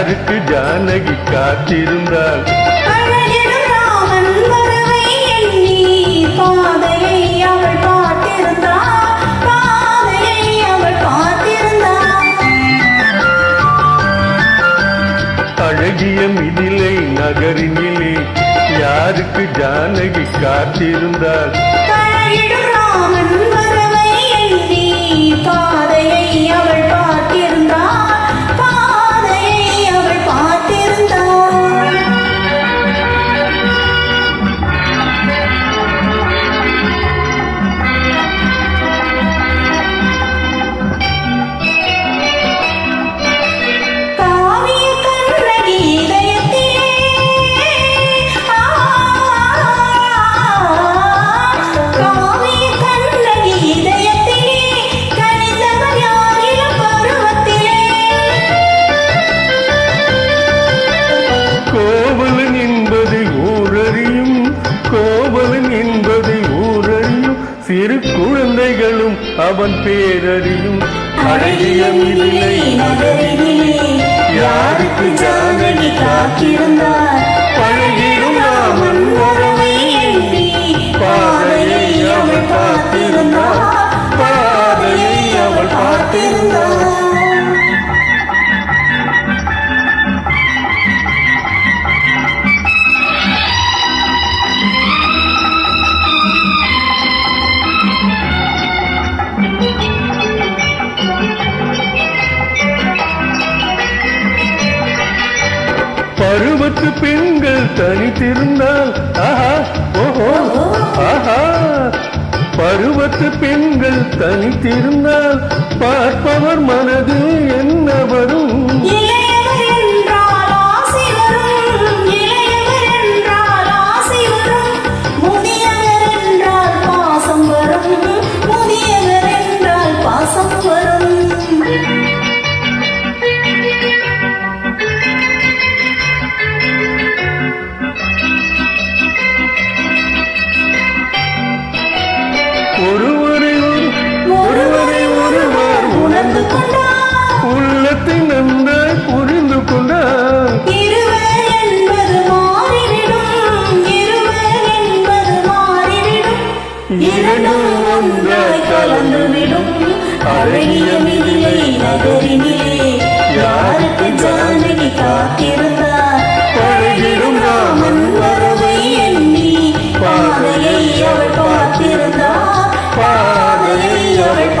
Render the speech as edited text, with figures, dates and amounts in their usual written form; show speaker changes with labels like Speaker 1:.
Speaker 1: யாருக்கு ஜானகி காத்திருந்தாள்? அழகிய மிதிலை நகரினிலே யாருக்கு ஜானகி காத்திருந்தாள்? கோவலன் என்பதை ஊரறியும், சிறு குழந்தைகளும் அவன் பேரறியும். அழகிய மிதிலை நகரினிலே யாருக்கு ஜானகி காத்திருந்தார்? பழகிடும் ராமன் வரவை எண்ணி பாதையை அவள் பார்த்திருந்தார், பாதையை அவள் பார்த்திருந்தார். பருவத்து பெண்கள் தனித்திருந்தால் ஆஹா ஓஹோ ஆஹா, பருவத்து பெண்கள் தனித்திருந்தால் பார்ப்பவர் மனதில் என்ன வரும்? ஒருவரை ஒருவர் உணர்ந்து கொண்டார், உள்ளத்தை நன்றாய் புரிந்து கொண்டார். இருவர் என்பது மாறிவிடும், இருவர் என்பது மாறிவிடும், இரண்டும் ஒன்றாய் கலந்துவிடும். அழகிய மிதிலை நகரினிலே யாருக்கு ஜானகி காத்திருந்தார்? பழகிடும் ராமன் வரவை எண்ணி பாதையை அவள் பார்த்திருந்தார், பாதையை அவள்